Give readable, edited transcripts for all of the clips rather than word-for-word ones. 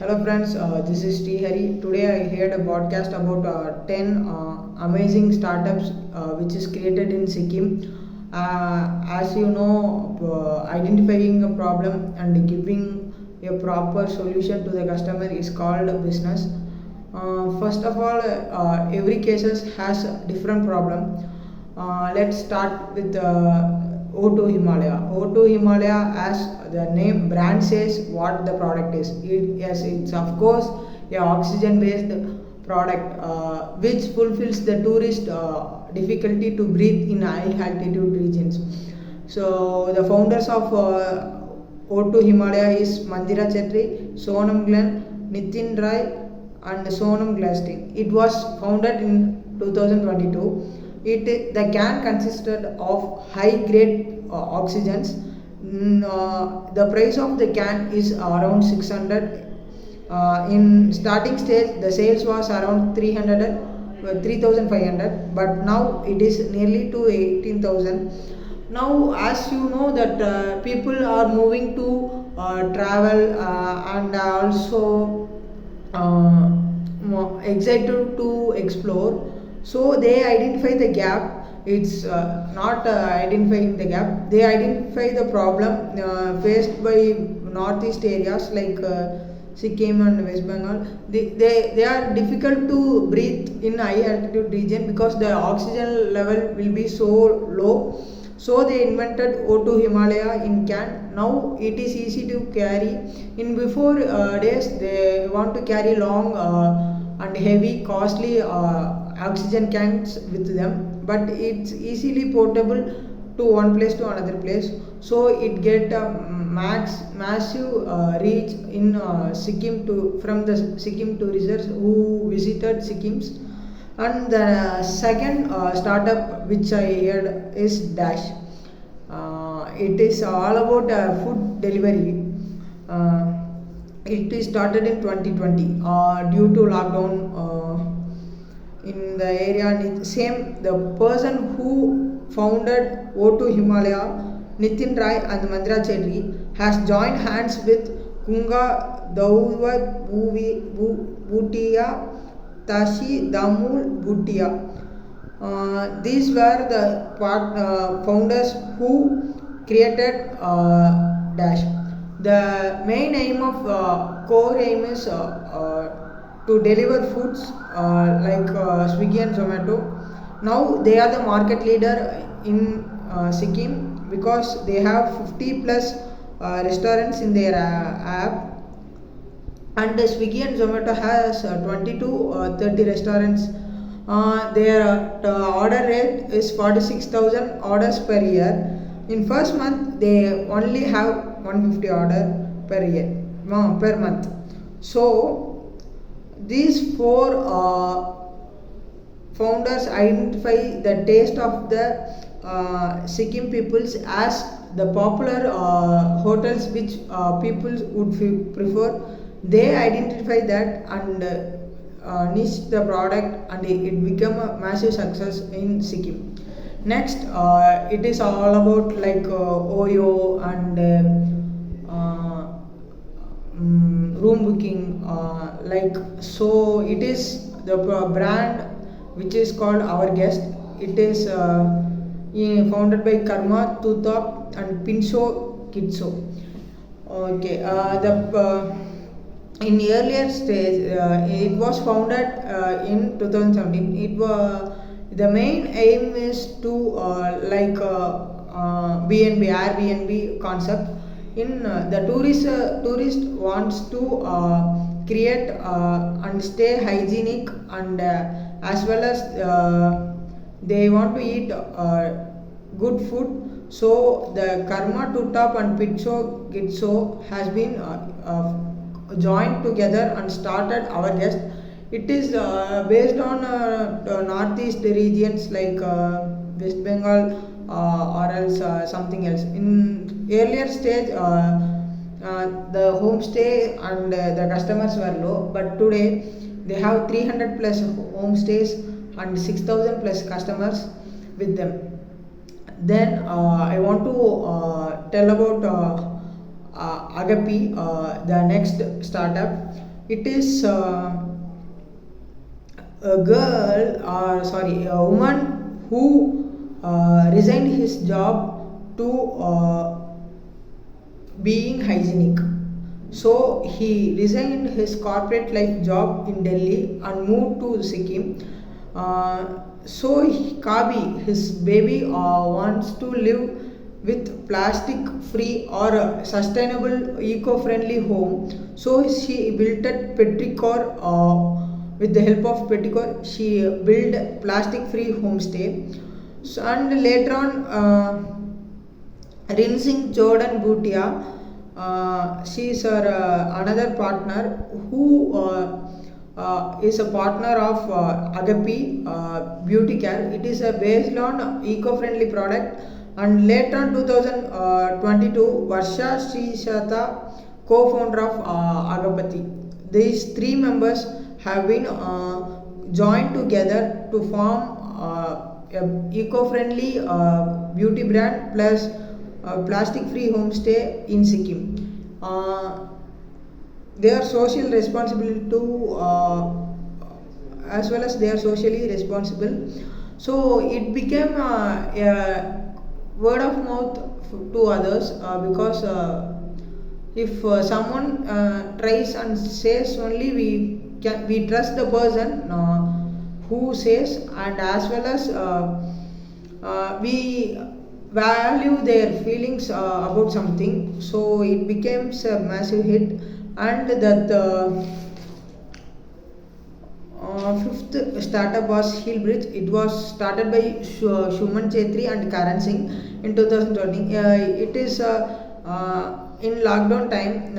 Hello friends, this is Sri Hari. Today I heard a podcast about 10 amazing startups which is created in Sikkim. As you know, identifying a problem and giving a proper solution to the customer is called business. First of all, every cases has a different problem. Let's start with O2 Himalaya. O2 Himalaya, as the name brand says, what the product is. Yes, it's of course a oxygen-based product which fulfills the tourist difficulty to breathe in high altitude regions. So the founders of O2 Himalaya is Mandira Chetri, Sonam Glenn, Nitin Rai, and Sonam Glasting. It was founded in 2022. The can consisted of high grade oxygens. The price of the can is around 600. In starting stage, the sales was around 3,500, but now it is nearly to 18,000. Now, as you know that people are moving to travel and also excited to explore, so they identify the gap. It's not identifying the gap, they identify the problem faced by northeast areas like Sikkim and West Bengal. They are difficult to breathe in high altitude region because the oxygen level will be so low. So they invented O2 Himalaya in can. Now it is easy to carry. In before days, they want to carry long and heavy, costly oxygen cans with them, but it's easily portable to one place to another place. So it get a massive reach in Sikkim to from the Sikkim tourists who visited Sikkims. And the second startup which I heard is Dash. It is all about food delivery. Uh, it is started in 2020 due to lockdown in the area. Same, the person who founded O2 Himalaya, Nitin Rai and Mandra Chetri, has joined hands with Kunga Dauva Bhutia Tashi Damul Bhutia. These were the founders who created Dash. The main aim of core aim is to deliver foods like Swiggy and Zomato. Now they are the market leader in Sikkim because they have 50 plus restaurants in their app, and Swiggy and Zomato has 20 to 30 restaurants. Their order rate is 46,000 orders per year. In first month they only have 150 order per year per month. So these four founders identify the taste of the Sikkim peoples as the popular hotels which people would prefer. They identify that and niche the product, and it become a massive success in Sikkim. Next, it is all about like Oyo and room booking. Like so, it is the brand which is called Our Guest. It is founded by Karma Tutop and Pinso Kitso. Okay, the in earlier stage, it was founded in 2017. It was the main aim is to BNB Airbnb concept. In the tourist wants to create and stay hygienic, and as well as they want to eat good food. So the Karma Tutap and Pitso Gitso has been joined together and started Our Guest. It is based on northeast regions like West Bengal or else something else. In earlier stage, the homestay and the customers were low, but today they have 300 plus homestays and 6,000 plus customers with them. Then I want to tell about Agapi, the next startup. It is a girl, or sorry, a woman who resigned his job to being hygienic. So he resigned his corporate life job in Delhi and moved to Sikkim. Kabi, his baby, wants to live with plastic free or sustainable eco friendly home. So she built a petrichor. With the help of petrichor, she built plastic free homestay. So, and later on, Rinsing Jordan Bhutia, she is her another partner who is a partner of Agapi Beauty Care. It is based on eco-friendly product. And later on 2022, Varsha Sri Shata, co-founder of Agapati. These three members have been joined together to form a eco-friendly beauty brand plus plastic-free homestay in Sikkim. They are social responsibility to as well as they are socially responsible. So it became a word of mouth to others because if someone tries and says only, we trust the person who says, and as well as we value their feelings about something. So it becomes a massive hit. And that fifth startup was Heelbridge. It was started by Shuman Chetri and Karan Singh in 2013. It is in lockdown time.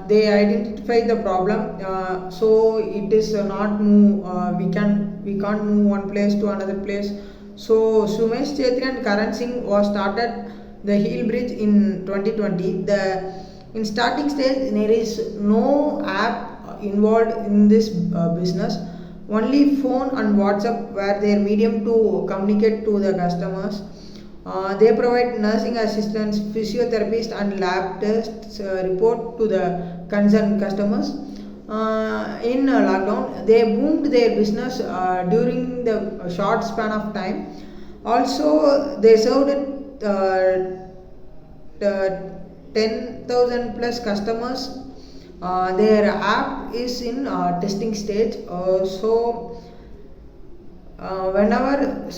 They identify the problem. So it is not move. We can't move one place to another place. So Sumesh Chetri and Karan Singh was started the Heelbridge in 2020. In starting stage, there is no app involved in this business. Only phone and WhatsApp were their medium to communicate to the customers. They provide nursing assistance, physiotherapist, and lab tests report to the concerned customers. In lockdown, they boomed their business during the short span of time. Also, they served 10,000 plus customers. Their app is in testing stage. Whenever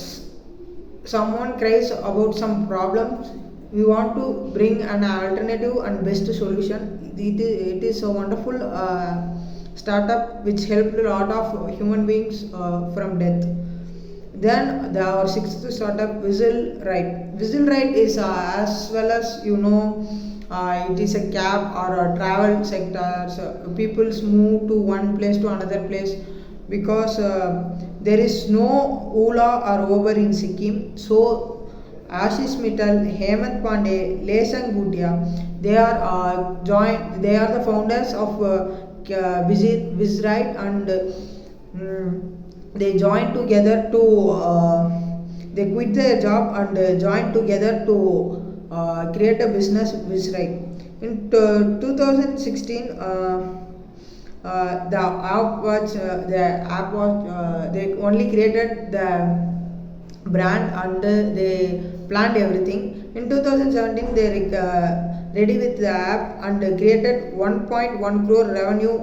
someone cries about some problems, we want to bring an alternative and best solution. It is a wonderful startup which helped a lot of human beings from death. Then our sixth startup, Whizzle Ride is as well as it is a cab or a travel sector. So people move to one place to another place because there is no Ola or Uber in Sikkim. So Ashish Mittal, Hemant Pandey, Lesang Bhutia, they are joined. They are the founders of Whizzride, and they joined together to they quit their job and joined together to create a business Whizzride. In 2016, they only created the brand and they planned everything. In 2017, they ready with the app and created 1.1 crore revenue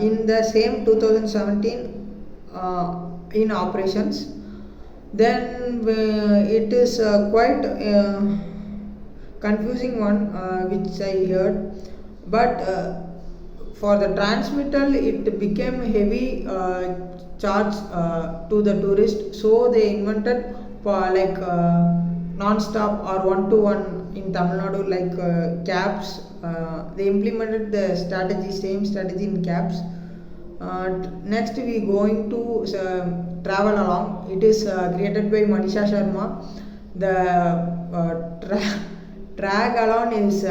in the same 2017 in operations. Then it is quite confusing one which I heard, but for the transmittal it became heavy charge to the tourist. So they invented like non-stop or one-to-one in Tamil Nadu, like cabs. They implemented the same strategy in cabs. Next we going to travel along. It is created by Manisha Sharma. The tag along is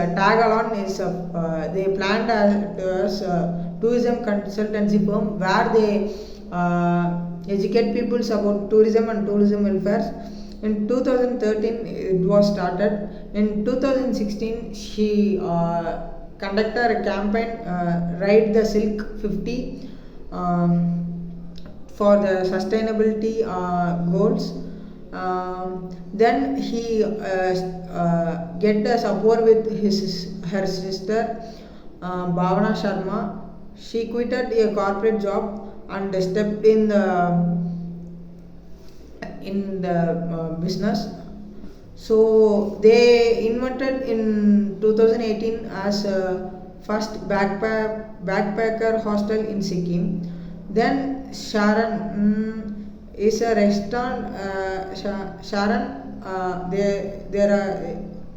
they planned as tourism consultancy firm where they educate people about tourism and tourism welfare. In 2013 it was started. In 2016 she conducted a campaign, Ride the Silk 50, for the sustainability goals. Then he get the support with her sister, Bhavana Sharma. She quitted a corporate job and stepped in the business. So they invented in 2018 as first backpacker hostel in Sikkim. Then Sharon is a restaurant. Sharon,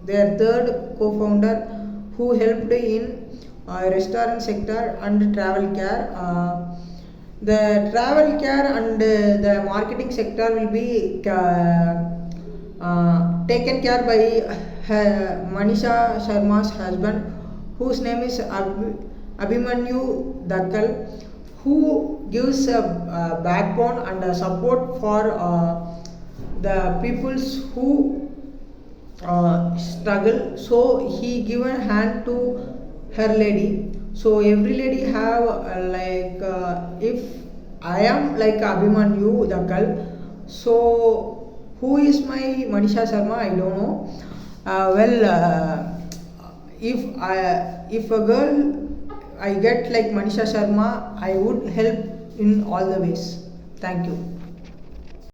their third co-founder, who helped in restaurant sector and travel care. The travel care and the marketing sector will be taken care by Manisha Sharma's husband, whose name is Abhimanyu Dakkal, who gives a backbone and a support for the peoples who struggle. So he given hand to her lady. So every lady have if I am like Abhimanyu Dakkal, so who is my Manisha Sharma? I don't know. If a girl I get like Manisha Sharma, I would help in all the ways. Thank you.